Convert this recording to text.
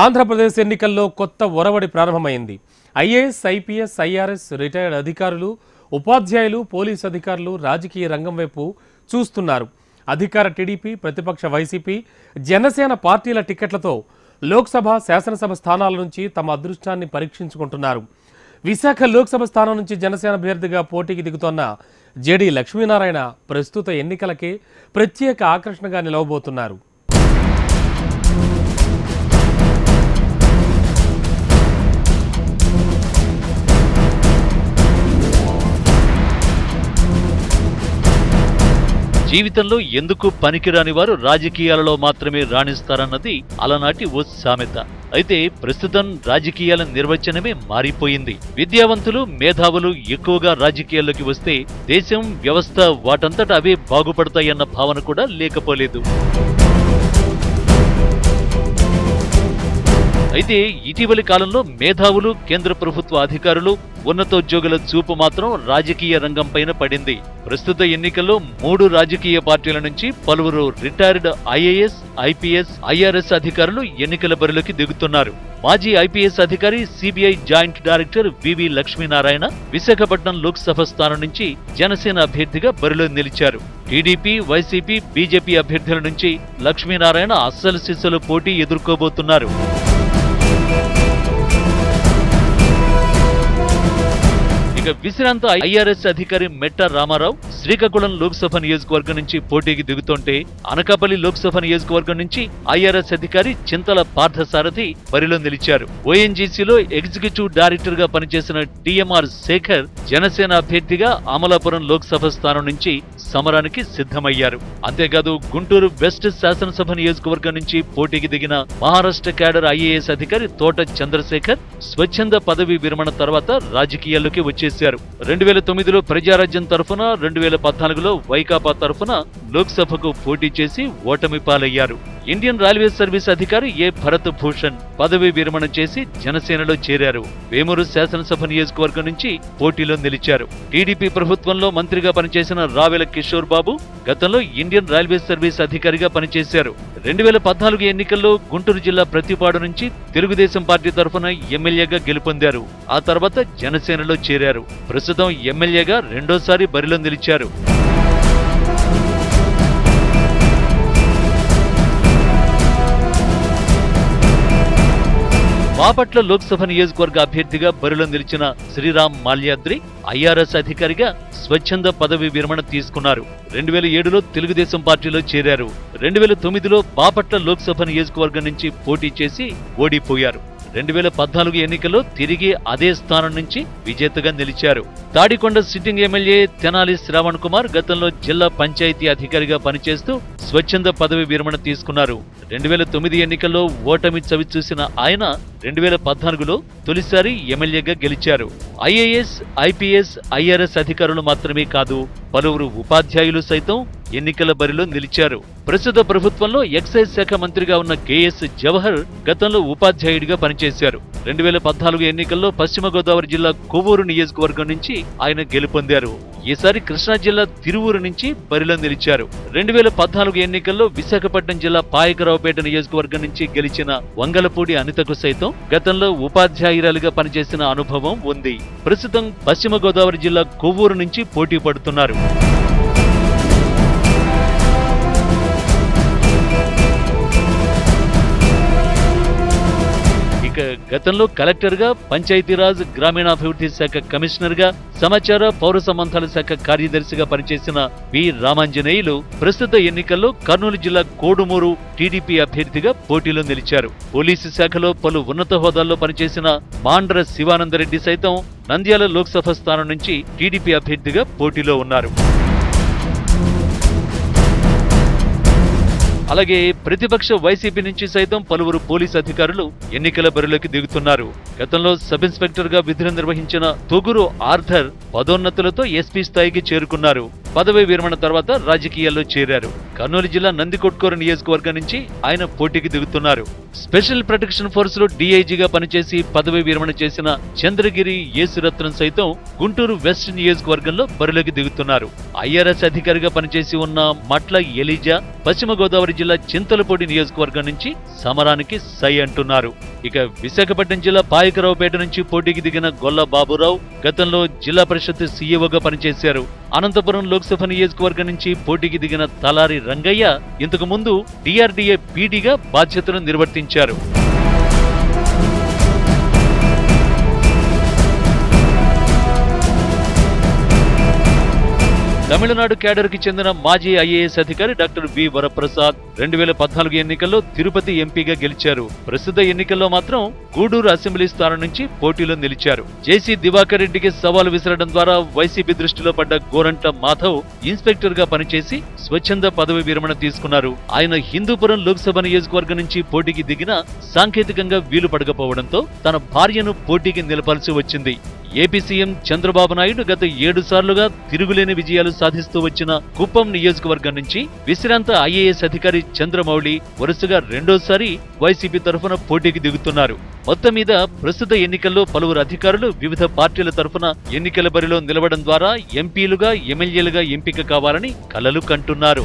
ఆంధ్రప్రదేశ్ ఎన్నికల్లో కొత్త ఒరవడి ప్రారంభమైంది. ఐఏఎస్, ఐపీఎస్, ఐఆర్ఎస్ రిటైర్డ్ అధికారులు, ఉపాధ్యాయులు, పోలీసు అధికారులు రాజకీయ రంగం వైపు చూస్తున్నారు. అధికార టీడీపీ, ప్రతిపక్ష వైసీపీ, జనసేన పార్టీల టికెట్లతో లోక్సభ, శాసనసభ స్థానాల నుంచి తమ అదృష్టాన్ని పరీక్షించుకుంటున్నారు. విశాఖ లోక్సభ స్థానం నుంచి జనసేన అభ్యర్థిగా పోటీకి దిగుతోన్న జేడీ లక్ష్మీనారాయణ ప్రస్తుత ఎన్నికలకే ప్రత్యేక ఆకర్షణగా నిలవబోతున్నారు. జీవితంలో ఎందుకు పనికిరాని వారు రాజకీయాలలో మాత్రమే రాణిస్తారన్నది అలనాటి ఓ సామెత. అయితే ప్రస్తుతం రాజకీయాల నిర్వచనమే మారిపోయింది. విద్యావంతులు, మేధావులు ఎక్కువగా రాజకీయాల్లోకి వస్తే దేశం, వ్యవస్థ వాటంతట అవే బాగుపడతాయన్న భావన కూడా లేకపోలేదు. అయితే ఇటీవలి కాలంలో మేధావులు, కేంద్ర ప్రభుత్వ అధికారులు, ఉన్నతోద్యోగుల చూపు మాత్రం రాజకీయ రంగం పైన పడింది. ప్రస్తుత ఎన్నికల్లో 3 రాజకీయ పార్టీల నుంచి పలువురు రిటైర్డ్ ఐఏఎస్, ఐపీఎస్, ఐఆర్ఎస్ అధికారులు ఎన్నికల బరిలోకి దిగుతున్నారు. మాజీ ఐపీఎస్ అధికారి, సిబిఐ జాయింట్ డైరెక్టర్ వివి లక్ష్మీనారాయణ విశాఖపట్నం లోక్సభ స్థానం నుంచి జనసేన అభ్యర్థిగా బరిలో నిలిచారు. టీడీపీ, వైసీపీ, బీజేపీ అభ్యర్థుల నుంచి లక్ష్మీనారాయణ అస్సలు సిస్సలు పోటీ ఎదుర్కోబోతున్నారు. ఇక విశ్రాంత ఐఆర్ఎస్ అధికారి మెట్ట రామారావు శ్రీకాకుళం లోక్సభ నియోజకవర్గం నుంచి పోటీకి దిగుతుంటే, అనకాపల్లి లోక్సభ నియోజకవర్గం నుంచి ఐఆర్ఎస్ అధికారి చింతల పార్థసారథి బరిలో నిలిచారు. ఓఎన్జీసీలో ఎగ్జిక్యూటివ్ డైరెక్టర్ గా పనిచేసిన టీఎంఆర్ శేఖర్ జనసేన అభ్యర్థిగా అమలాపురం లోక్సభ స్థానం నుంచి సమరానికి సిద్ధమయ్యారు. అంతేకాదు గుంటూరు వెస్ట్ శాసనసభ నియోజకవర్గం నుంచి పోటీకి దిగిన మహారాష్ట్ర క్యాడర్ ఐఏఎస్ అధికారి తోట చంద్రశేఖర్ స్వచ్ఛంద పదవి విరమణ తర్వాత రాజకీయాల్లోకి వచ్చేశారు. 2009లో ప్రజారాజ్యం తరఫున, 2014లో వైకాపా తరఫున లోక్సభకు పోటీ చేసి ఓటమి పాలయ్యారు. ఇండియన్ రైల్వే సర్వీస్ అధికారి ఏ భరత్ భూషణ్ పదవి విరమణ చేసి జనసేనలో చేరారు. వేమూరు శాసనసభ నియోజకవర్గం నుంచి పోటీలో నిలిచారు. టీడీపీ ప్రభుత్వంలో మంత్రిగా పనిచేసిన రావెల కిషోర్ బాబు గతంలో ఇండియన్ రైల్వే సర్వీస్ అధికారిగా పనిచేశారు. 2014 ఎన్నికల్లో గుంటూరు జిల్లా ప్రతిపాడు నుంచి తెలుగుదేశం పార్టీ తరఫున ఎమ్మెల్యేగా గెలుపొందారు. ఆ తర్వాత జనసేనలో చేరారు. ప్రస్తుతం ఎమ్మెల్యేగా రెండోసారి బరిలో నిలిచారు. బాపట్ల లోక్సభ నియోజకవర్గ అభ్యర్థిగా బరిలో నిలిచిన శ్రీరామ్ మాల్యాద్రి ఐఆర్ఎస్ అధికారిగా స్వచ్ఛంద పదవి విరమణ తీసుకున్నారు. 2007లో తెలుగుదేశం పార్టీలో చేరారు. 2009లో బాపట్ల లోక్సభ నియోజకవర్గం నుంచి పోటీ చేసి ఓడిపోయారు. 2014 ఎన్నికల్లో తిరిగి అదే స్థానం నుంచి విజేతగా నిలిచారు. తాడికొండ సిట్టింగ్ ఎమ్మెల్యే తెనాలి శ్రావణ్ కుమార్ గతంలో జిల్లా పంచాయతీ అధికారిగా పనిచేస్తూ స్వచ్ఛంద పదవి విరమణ తీసుకున్నారు. 2009 ఎన్నికల్లో ఓటమి చవిచూసిన ఆయన 2014లో తొలిసారి ఎమ్మెల్యేగా గెలిచారు. ఐఏఎస్, ఐపీఎస్, ఐఆర్ఎస్ అధికారులు మాత్రమే కాదు, పలువురు ఉపాధ్యాయులు సైతం ఎన్నికల బరిలో నిలిచారు. ప్రస్తుత ప్రభుత్వంలో ఎక్సైజ్ శాఖ మంత్రిగా ఉన్న కేఎస్ జవహర్ గతంలో ఉపాధ్యాయుడిగా పనిచేశారు. 2014 ఎన్నికల్లో పశ్చిమ గోదావరి జిల్లా కొవ్వూరు నియోజకవర్గం నుంచి ఆయన గెలుపొందారు. ఈసారి కృష్ణా జిల్లా తిరువూరు నుంచి బరిలో నిలిచారు. 2014 ఎన్నికల్లో విశాఖపట్నం జిల్లా పాయకరావుపేట నియోజకవర్గం నుంచి గెలిచిన వంగలపూడి అనితకు సైతం గతంలో ఉపాధ్యాయురాలిగా పనిచేసిన అనుభవం ఉంది. ప్రస్తుతం పశ్చిమ గోదావరి జిల్లా కొవ్వూరు నుంచి పోటీ పడుతున్నారు. గతంలో కలెక్టర్ గా, పంచాయతీరాజ్ గ్రామీణాభివృద్ధి శాఖ కమిషనర్ గా, సమాచార పౌర సంబంధాల శాఖ కార్యదర్శిగా పనిచేసిన వి రామాంజనేయులు ప్రస్తుత ఎన్నికల్లో కర్నూలు జిల్లా కోడుమూరు టీడీపీ అభ్యర్థిగా పోటీలో నిలిచారు. పోలీసు శాఖలో పలు ఉన్నత హోదాల్లో పనిచేసిన మాండ్ర శివానందరెడ్డి సైతం నంద్యాల లోక్సభ స్థానం నుంచి టీడీపీ అభ్యర్థిగా పోటీలో ఉన్నారు. అలాగే ప్రతిపక్ష వైసీపీ నుంచి సైతం పలువురు పోలీసు అధికారులు ఎన్నికల బరిలోకి దిగుతున్నారు. గతంలో సబ్ ఇన్స్పెక్టర్ గా విధులు నిర్వహించిన తొగురు ఆర్థర్ పదోన్నతులతో ఎస్పీ స్థాయికి చేరుకున్నారు. పదవి విరమణ తర్వాత రాజకీయాల్లో చేరారు. కర్నూలు జిల్లా నందికొట్కూరు నియోజకవర్గం నుంచి ఆయన పోటీకి దిగుతున్నారు. స్పెషల్ ప్రొటెక్షన్ ఫోర్స్ లో డీఐజీగా పనిచేసి పదవి విరమణ చేసిన చంద్రగిరి యేసురత్నం సైతం గుంటూరు వెస్ట్ నియోజకవర్గంలో బరిలోకి దిగుతున్నారు. ఐఆర్ఎస్ అధికారిగా పనిచేసి ఉన్న మట్ల ఎలీజా పశ్చిమ గోదావరి జిల్లా చింతలపూడి నియోజకవర్గం నుంచి సమరానికి సై అంటున్నారు. ఇక విశాఖపట్నం జిల్లా పాయకరావుపేట నుంచి పోటీకి దిగిన గొల్ల బాబురావు గతంలో జిల్లా పరిషత్ సీఈఓగా పనిచేశారు. అనంతపురం లోక్సభ నియోజకవర్గం నుంచి పోటీకి దిగిన తలారి రంగయ్య ఇంతకు ముందు డిఆర్డీఏ పీడీగా బాధ్యతలు నిర్వర్తించారు. తమిళనాడు క్యాడర్కి చెందిన మాజీ ఐఏఎస్ అధికారి డాక్టర్ వి వరప్రసాద్ 2014 ఎన్నికల్లో తిరుపతి ఎంపీగా గెలిచారు. ప్రస్తుత ఎన్నికల్లో మాత్రం గూడూరు అసెంబ్లీ స్థానం నుంచి పోటీలో నిలిచారు. జేసీ దివాకర్ రెడ్డికి సవాల్ విసరడం ద్వారా వైసీపీ దృష్టిలో పడ్డ గోరంట మాధవ్ ఇన్స్పెక్టర్ గా పనిచేసి స్వచ్ఛంద పదవి విరమణ తీసుకున్నారు. ఆయన హిందూపురం లోక్సభ నియోజకవర్గం నుంచి పోటీకి దిగినా సాంకేతికంగా వీలు పడకపోవడంతో తన భార్యను పోటీకి నిలపాల్సి వచ్చింది. ఏపీ సీఎం చంద్రబాబు నాయుడు గత 7 సార్లుగా తిరుగులేని విజయాలు సాధిస్తూ వచ్చిన కుప్పం నియోజకవర్గం నుంచి విశ్రాంత ఐఏఎస్ అధికారి చంద్రమౌళి వరుసగా రెండోసారి వైసీపీ తరఫున పోటీకి దిగుతున్నారు. మొత్తం మీద ప్రస్తుత ఎన్నికల్లో పలువురు అధికారులు వివిధ పార్టీల తరఫున ఎన్నికల బరిలో నిలవడం ద్వారా ఎంపీలుగా ఎమ్మెల్యేలుగా ఎంపిక కావాలని కలలు కంటున్నారు.